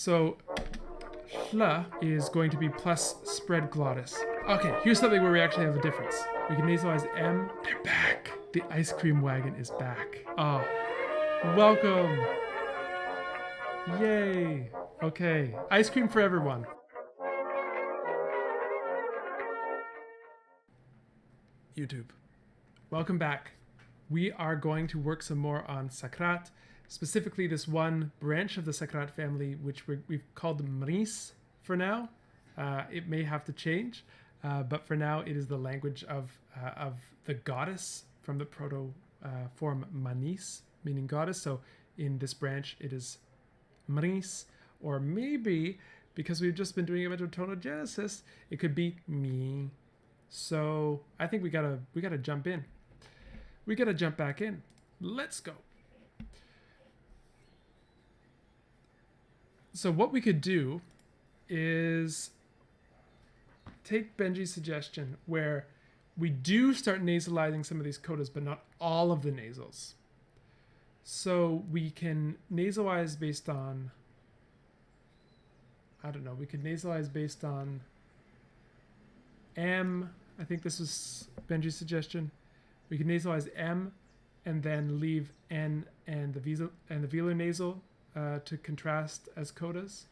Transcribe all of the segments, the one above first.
So hl is going to be plus spread glottis. Okay, here's something where we actually have a difference. We can nasalize M. They're back. The ice cream wagon is back. Oh, welcome. Yay. Okay, ice cream for everyone. YouTube. Welcome back. We are going to work some more on sakrat, specifically this one branch of the sakrat family, which we've called mris for now. It may have to change, but for now it is the language of the goddess from the proto form manis, meaning goddess. So in this branch it is mris, or maybe because we've just been doing a bit of tonogenesis, it could be me. So I think we gotta jump in. We gotta jump back in. Let's go. So what we could do is take Benji's suggestion where we do start nasalizing some of these codas, but not all of the nasals. So we can nasalize based on, I don't know, we could nasalize based on M. I think this was Benji's suggestion. We can nasalize M and then leave N and the velar nasal to contrast as codas.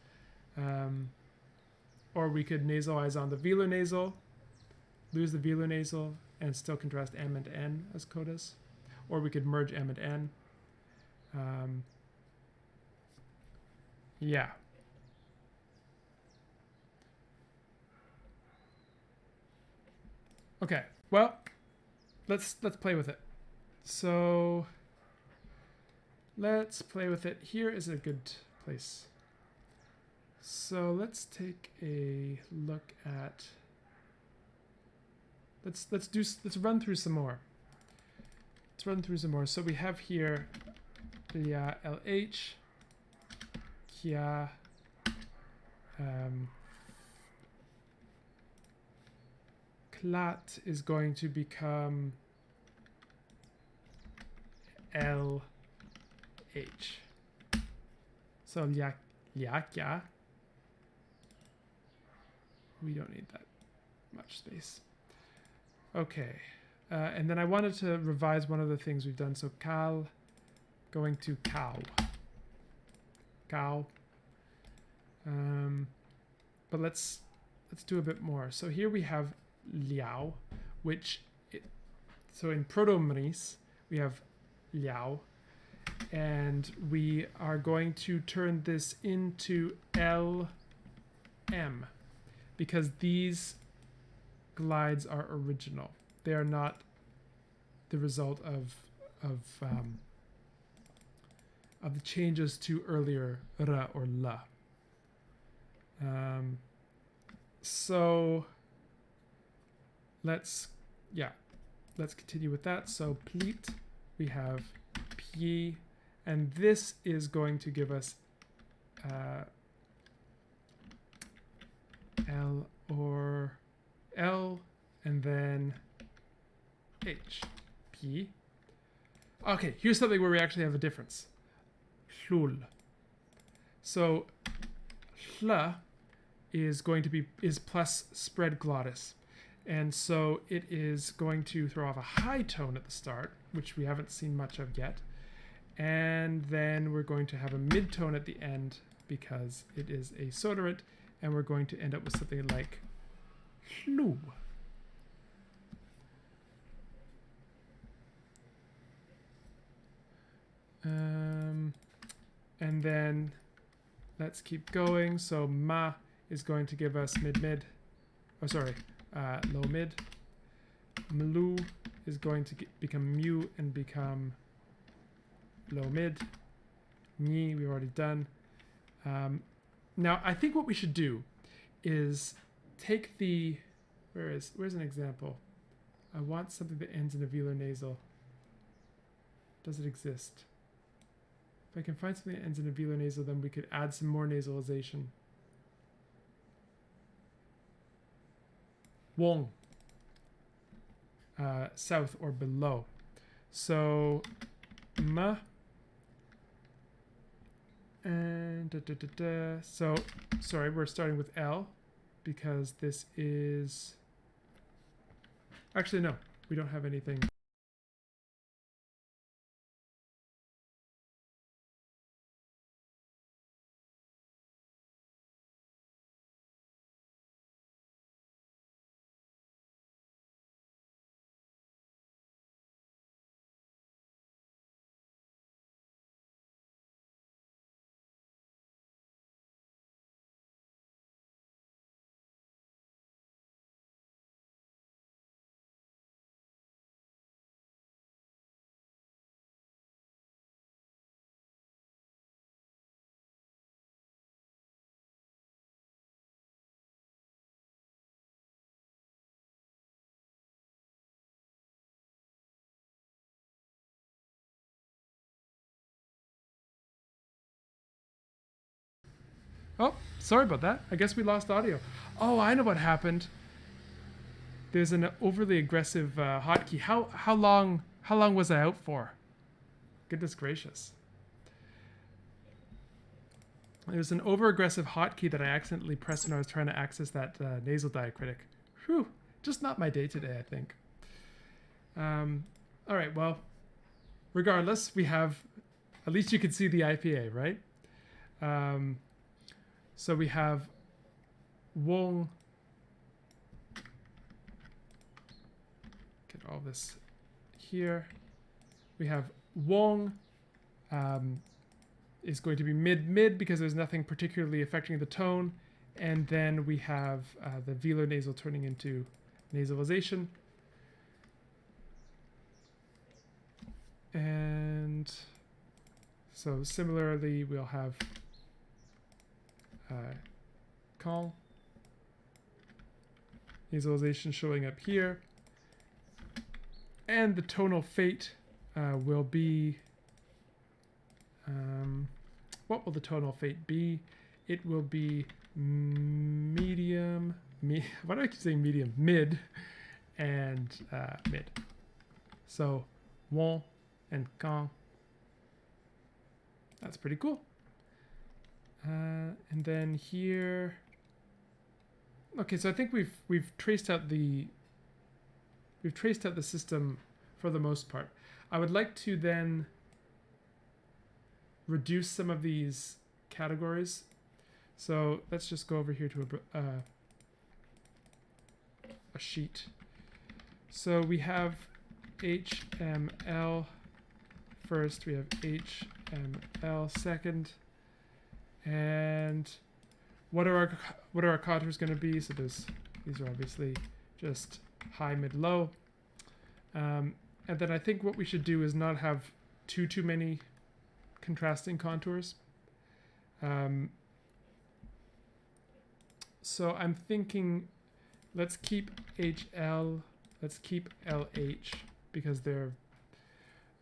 Or we could nasalize on the velar nasal, lose the velar nasal, and still contrast M and N as codas. Or we could merge M and N. Yeah. Okay, well, let's play with it. So let's play with it. Here is a good place. So let's take a look at, let's run through some more. Let's run through some more. So we have here lia LH, kia, Klat is going to become LH. So liakya. We don't need that much space. Okay. And then I wanted to revise one of the things we've done. So kal going to cow. Cow. But let's do a bit more. So here we have liao, which so in proto-mris we have liao, and we are going to turn this into LM because these glides are original. They are not the result of the changes to earlier ra or la. So let's continue with that. So pleat, we have p, and this is going to give us L or L and then H. P. Okay, here's something where we actually have a difference. Hlul. So hl is going to be plus spread glottis. And so it is going to throw off a high tone at the start, which we haven't seen much of yet. And then we're going to have a mid-tone at the end because it is a sonorant, and we're going to end up with something like hlu. And then let's keep going. So ma is going to give us mid-mid. Oh, sorry. Low mid. Mlu is going to become mu and become low mid. Mi we've already done. Now I think what we should do is take the where's an example? I want something that ends in a velar nasal. Does it exist? If I can find something that ends in a velar nasal, then we could add some more nasalization. Wong. South or below. So ma And so, sorry, we're starting with L because this is, actually no, we don't have anything. Oh, sorry about that. I guess we lost audio. Oh, I know what happened. There's an overly aggressive hotkey. How long was I out for? Goodness gracious. There's an over-aggressive hotkey that I accidentally pressed when I was trying to access that nasal diacritic. Whew, just not my day today, I think. All right, well, regardless, we have, at least you can see the IPA, right? So we have Wong. Get all this here. We have Wong is going to be mid because there's nothing particularly affecting the tone. And then we have the velar nasal turning into nasalization. And so similarly, we'll have Colin, nasalization showing up here. And the tonal fate will be, what will the tonal fate be? It will be medium, why do I keep saying medium? Mid and mid. So, won and quand. That's pretty cool. And then here, okay, so I think we've traced out the system for the most part. I would like to then reduce some of these categories. So let's just go over here to a sheet. So we have HML first, we have HML second, and what are our contours going to be? So these are obviously just high, mid, low. And then I think what we should do is not have too many contrasting contours. So I'm thinking, let's keep HL, let's keep LH, because they're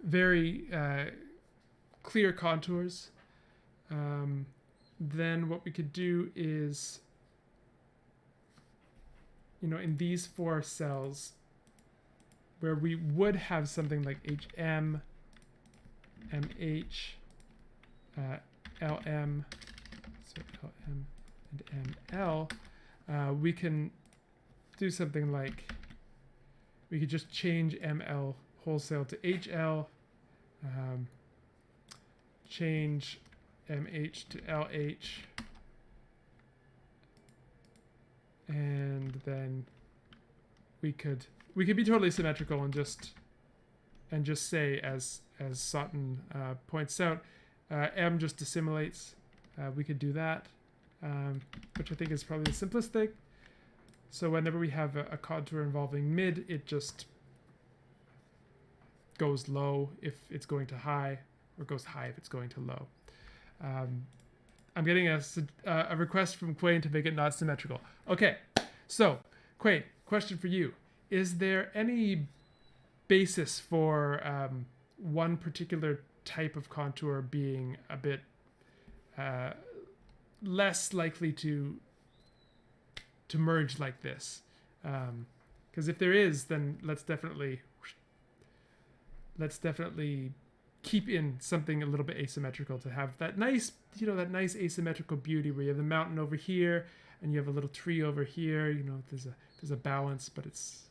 very clear contours. Then what we could do is, in these four cells, where we would have something like HM, MH, LM, so LM and ML, we can do something like, we could just change ML wholesale to HL, change MH to LH, and then we could be totally symmetrical and just say, as Sutton points out, M just assimilates. We could do that, which I think is probably the simplest thing. So whenever we have a contour involving mid, it just goes low if it's going to high, or goes high if it's going to low. I'm getting a request from Quain to make it not symmetrical. Okay, so Quain, question for you. Is there any basis for one particular type of contour being a bit less likely to merge like this? Because if there is, then let's definitely keep in something a little bit asymmetrical, to have that nice, that nice asymmetrical beauty where you have the mountain over here and you have a little tree over here. There's a balance, but it's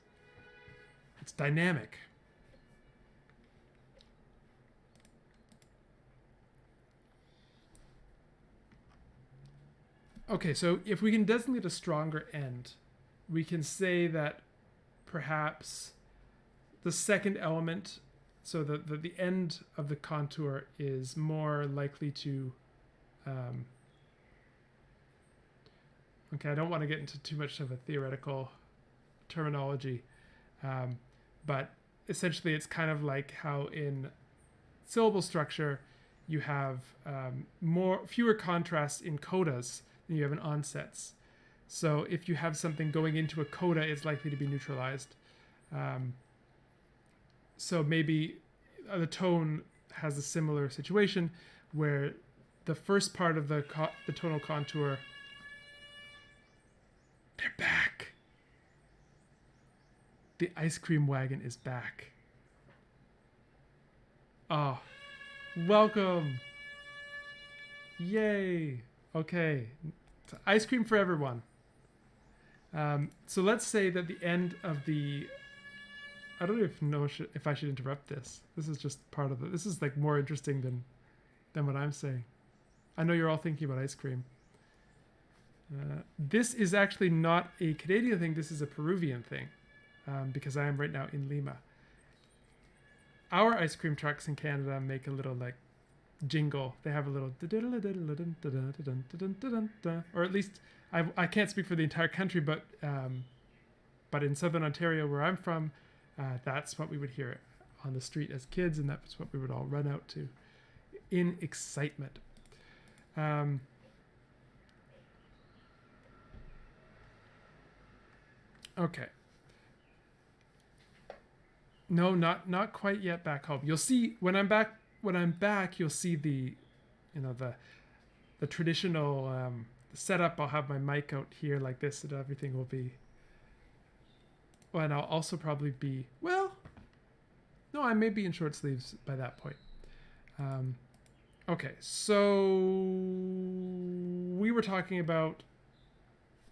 dynamic. Okay, so if we can designate a stronger end, we can say that perhaps the second element, so the end of the contour, is more likely to okay, I don't want to get into too much of a theoretical terminology, but essentially it's kind of like how in syllable structure you have fewer contrasts in codas than you have in onsets. So if you have something going into a coda, it's likely to be neutralized. So maybe the tone has a similar situation where the first part of the tonal contour, they're back. The ice cream wagon is back. Oh, welcome. Yay. Okay. So ice cream for everyone. So let's say that the end of the... I don't even know if I should interrupt this. This is just part of this is like more interesting than what I'm saying. I know you're all thinking about ice cream. This is actually not a Canadian thing. This is a Peruvian thing, because I am right now in Lima. Our ice cream trucks in Canada make a little like jingle. They have a little, or at least I can't speak for the entire country, but in Southern Ontario, where I'm from, that's what we would hear on the street as kids, and that's what we would all run out to in excitement. Okay. No, not quite yet back home. You'll see when I'm back. When I'm back, you'll see the traditional setup. I'll have my mic out here like this, and everything will be. Well, and I'll also probably be, well, no, I may be in short sleeves by that point. Okay, so we were talking about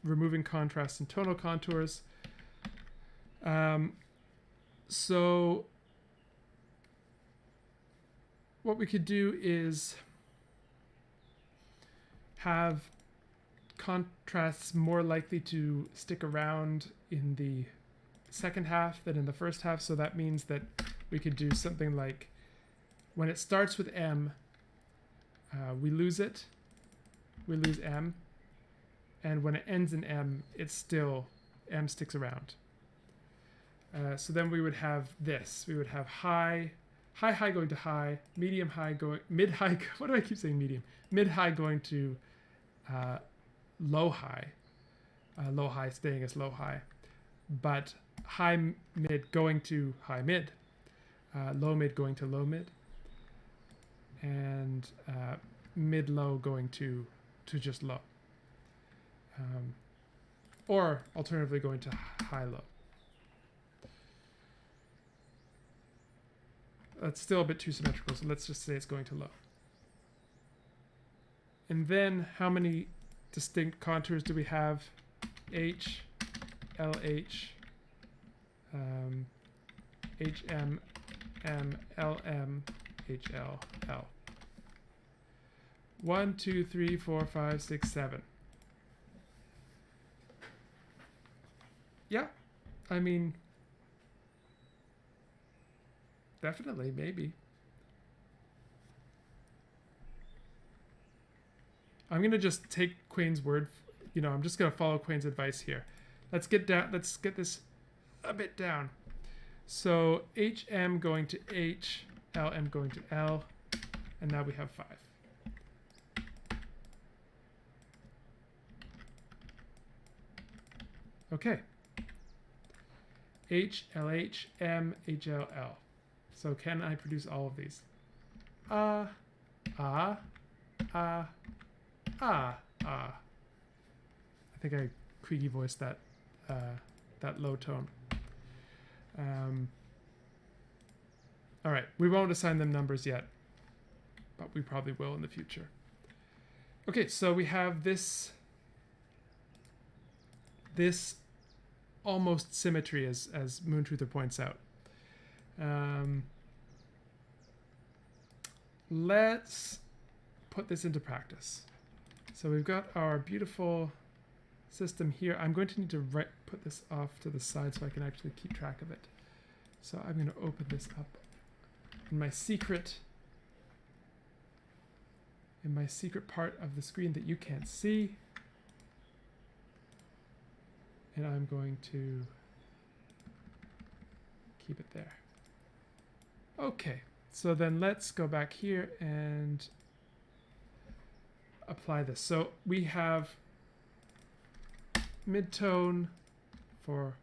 removing contrast and tonal contours. So what we could do is have contrasts more likely to stick around in the second half than in the first half. So that means that we could do something like when it starts with M, we lose it, we lose M, and when it ends in M, it's still, M sticks around. So then we would have this. We would have high going to high, medium high going, mid high. What do I keep saying medium? Mid high going to low high staying as low high, but high mid going to high mid, low mid going to low mid, and mid low going to just low, or alternatively going to high low. That's still a bit too symmetrical, so let's just say it's going to low. And then how many distinct contours do we have? H, LH, HM, M, LM, HL, L. 1, 2, 3, 4, 5, 6, 7. Yeah, I mean, definitely, maybe. I'm going to just take Quain's word. I'm just going to follow Quain's advice here. Let's get this a bit down. So HM going to H, LM going to L, and now we have 5. Okay. H, LH, M, HL, L. So can I produce all of these? I think I creaky voiced that low tone. All right, we won't assign them numbers yet, but we probably will in the future. Okay, so we have this almost symmetry as Moontruther points out. Let's put this into practice. So we've got our beautiful system here. I'm going to need to put this off to the side so I can actually keep track of it. So I'm going to open this up in my secret part of the screen that you can't see. And I'm going to keep it there. Okay, so then let's go back here and apply this. So we have midtone for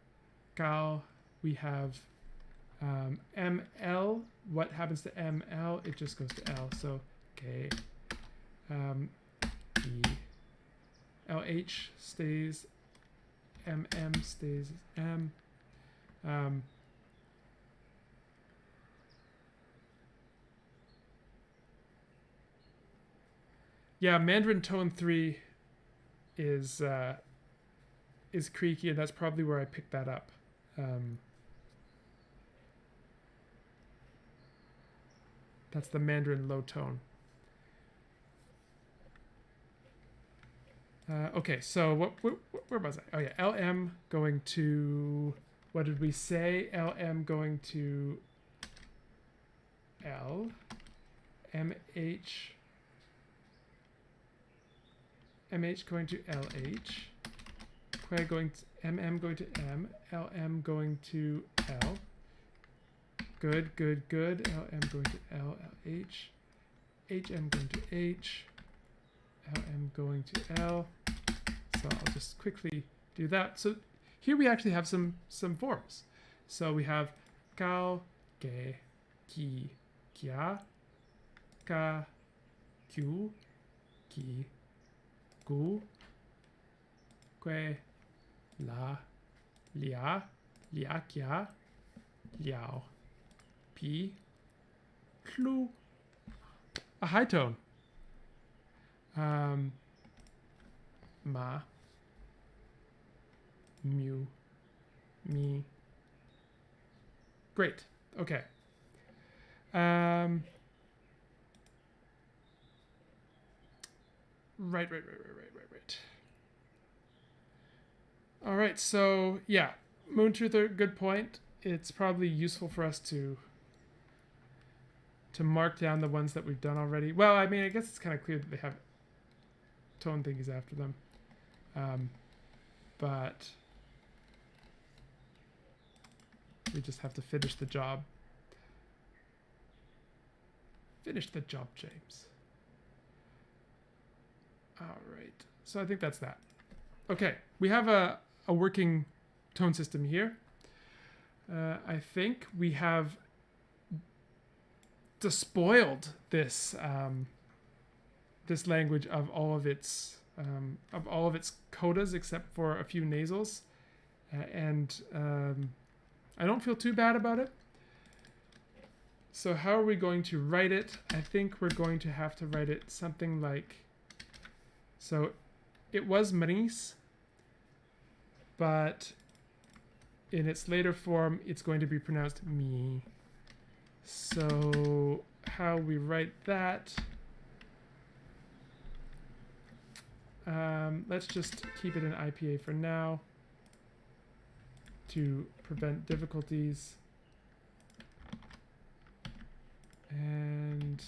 gal. We have ML. What happens to ML? It just goes to L. So K. E. LH stays. MM stays M. Yeah, Mandarin tone 3 is creaky, and that's probably where I picked that up. That's the Mandarin low tone. Okay, so where was I? Oh yeah, LM going to, what did we say? LM going to L, MH going to LH, Que going to MM going to M, LM going to L. Good, good, good. LM going to L, LH, HM going to H, LM going to L. So I'll just quickly do that. So here we actually have some forms. So we have Kao, Ge, Ki, Kia, Ka, Kyu, Ki, Gu, Que, La, Lia, Lia, Kia, Liao, Pi, Klu. A high tone. Ma, Mu, Mi. Great. Okay. Right. All right. So yeah, Moontruther, good point. It's probably useful for us to mark down the ones that we've done already. Well, I mean, I guess it's kind of clear that they have tone thingies after them. But we just have to finish the job. Finish the job, James. All right. So I think that's that. Okay. We have a working tone system here. I think we have despoiled this this language of all of its codas except for a few nasals, and I don't feel too bad about it. So how are we going to write it? I think we're going to have to write it something like, so it was Maris, but in its later form it's going to be pronounced me. So how we write that, let's just keep it in IPA for now to prevent difficulties. And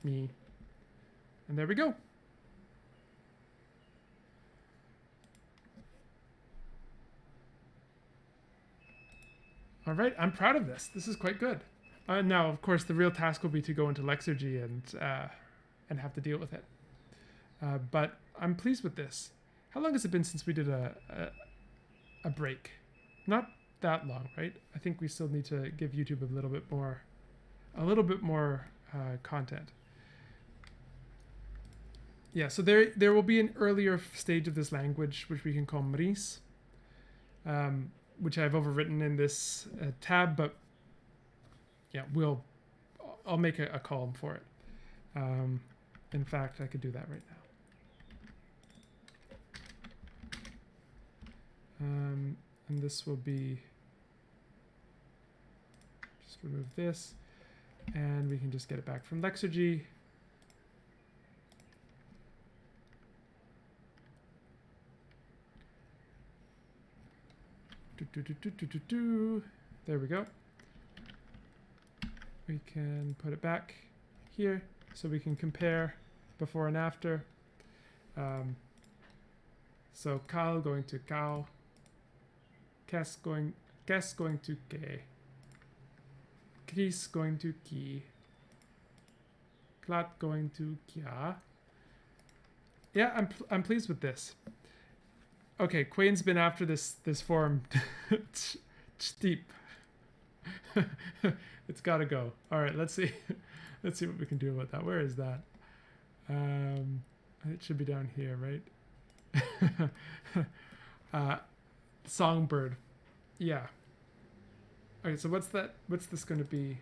me. And there we go. All right, I'm proud of this. This is quite good. Now, of course, the real task will be to go into Lexergy and have to deal with it. But I'm pleased with this. How long has it been since we did a break? Not that long, right? I think we still need to give YouTube a little bit more content. Yeah, so there will be an earlier stage of this language which we can call Maris. which I've overwritten in this tab, but yeah, I'll make a column for it. In fact, I could do that right now. And this will be, just remove this, and we can just get it back from Lexergy. There we go. We can put it back here so we can compare before and after. So Cal going to Cal, Kes going to Ke, Chris going to Ki, Klat going to Kia. Yeah, I'm pleased with this. Okay, Quain's been after this form. Steep. It's gotta go. All right, let's see. Let's see what we can do about that. Where is that? It should be down here, right? Songbird. Yeah. Okay, so what's that? What's this going to be?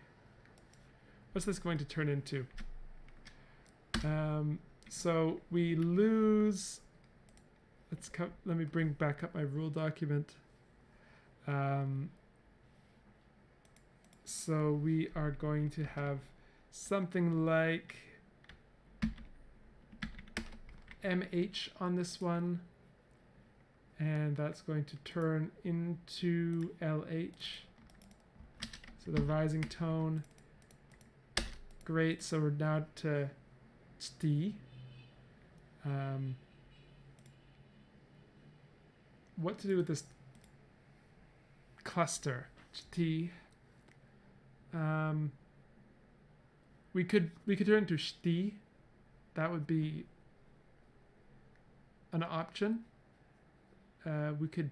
What's this going to turn into? So we lose. Let me bring back up my rule document. So we are going to have something like MH on this one, and that's going to turn into LH. So the rising tone. Great, so we're now to Sti. What to do with this cluster? Sti. We could turn into Sti. That would be an option. We could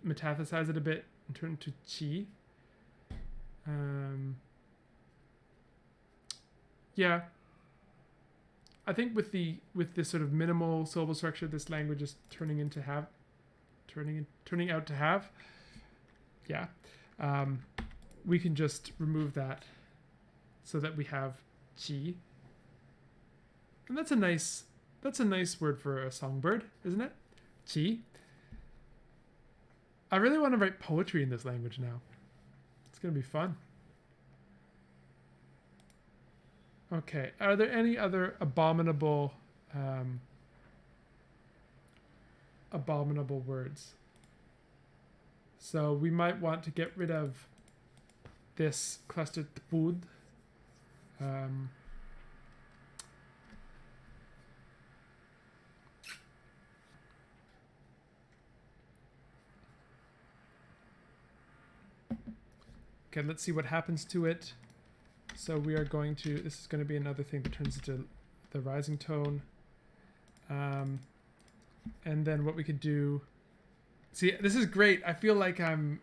metaphesize it a bit and turn it to Chi. Yeah. I think with this sort of minimal syllable structure, this language is turning out to have. Yeah. We can just remove that so that we have Chi. And that's a nice word for a songbird, isn't it? Chi. I really want to write poetry in this language now. It's going to be fun. Okay, are there any other abominable words? So we might want to get rid of this cluster tpud. Okay, let's see what happens to it. So we are going to, this is going to be another thing that turns into the rising tone. And then what we could do, see, this is great. I feel like I'm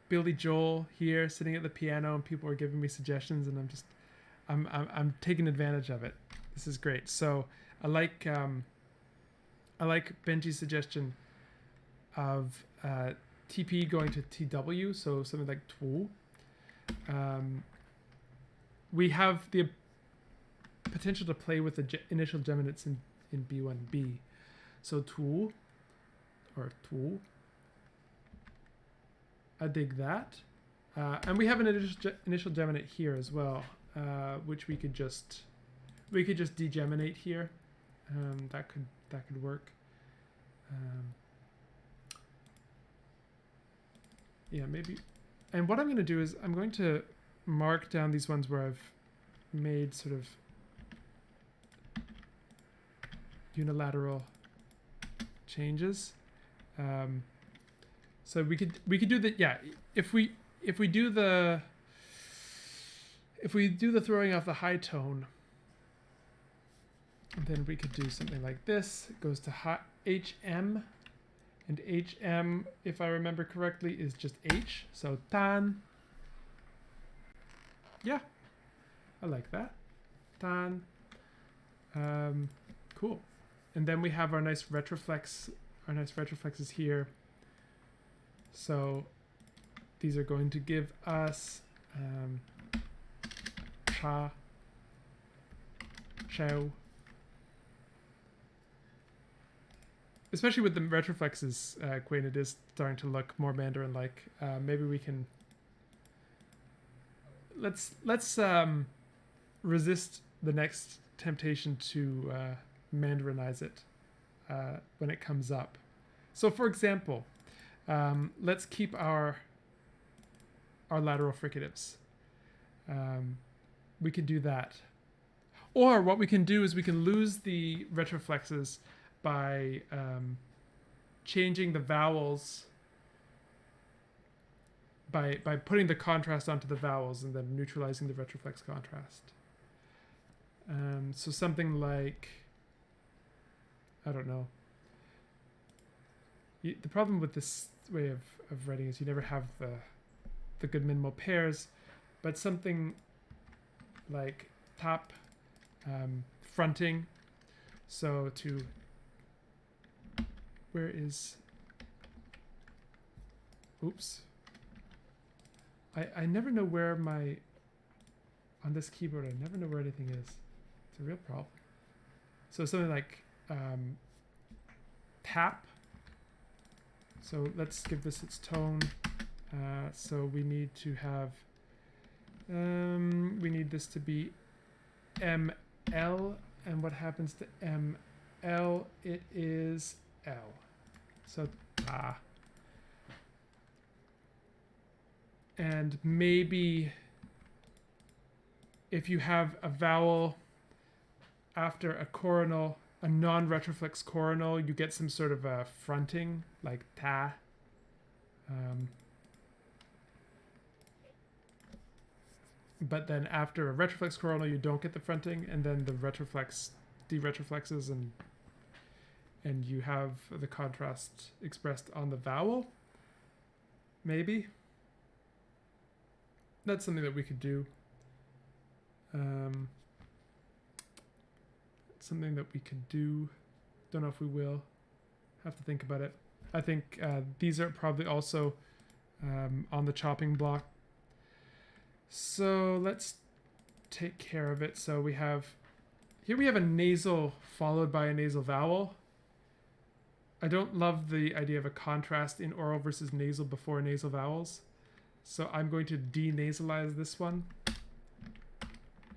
Billy Joel here sitting at the piano and people are giving me suggestions and I'm taking advantage of it. This is great. So I like Benji's suggestion of TP going to TW, so something like twu. We have the potential to play with the initial geminates in B1B. So twu or twu. I dig that. And we have an initial geminate here as well, which we could just degeminate here. That could work. Yeah, maybe. And what I'm going to do is I'm going to mark down these ones where I've made sort of unilateral changes. So we could do that. Yeah, if we do the throwing off the high tone, then we could do something like this. It goes to HM. And HM, if I remember correctly, is just H. So tan. Yeah, I like that. Tan. Cool. And then we have our nice retroflex, our nice retroflexes here. So these are going to give us cha, chow. Especially with the retroflexes, Queen, it is starting to look more Mandarin-like. Maybe we can let's resist the next temptation to Mandarinize it when it comes up. So, for example, let's keep our lateral fricatives. We could do that. Or what we can do is we can lose the retroflexes by changing the vowels, by putting the contrast onto the vowels and then neutralizing the retroflex contrast. So something like, I don't know. The problem with this way of writing is you never have the good minimal pairs, but something like top fronting. So to, where is, oops. I never know where my, on this keyboard, I never know where anything is. It's a real problem. So something like tap. So let's give this its tone. So we need to have, we need this to be ML, and what happens to ML? It is L. So ta. And maybe if you have a vowel after a coronal, a non-retroflex coronal, you get some sort of a fronting, like ta. But then after a retroflex coronal, you don't get the fronting, and then the retroflex deretroflexes, and you have the contrast expressed on the vowel. Maybe. That's something that we could do. Something that we could do. Don't know if we will. Have to think about it. I think these are probably also on the chopping block. So let's take care of it. So we have, here we have a nasal followed by a nasal vowel. I don't love the idea of a contrast in oral versus nasal before nasal vowels. So I'm going to denasalize this one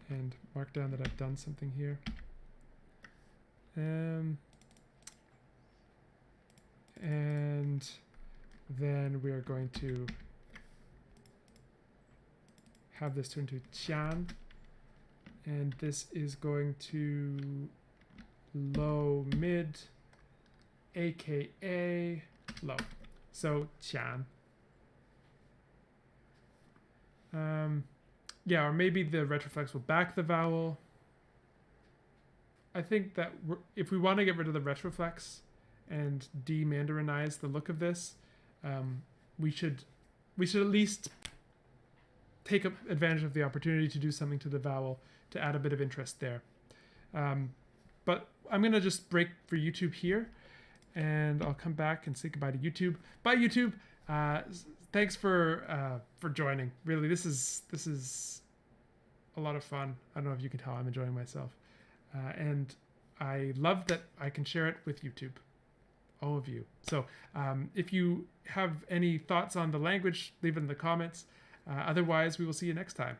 and mark down that I've done something here. And then we are going to have this turn to Qian, and this is going to low mid, aka low. So Qian. Yeah, or maybe the retroflex will back the vowel. I think that if we want to get rid of the retroflex and de-Mandarinize the look of this, we should at least take advantage of the opportunity to do something to the vowel to add a bit of interest there. But I'm going to just break for YouTube here, and I'll come back and say goodbye to YouTube. Bye, YouTube. Thanks for joining. Really, this is a lot of fun. I don't know if you can tell I'm enjoying myself. And I love that I can share it with YouTube, all of you. So if you have any thoughts on the language, leave it in the comments. Otherwise, we will see you next time.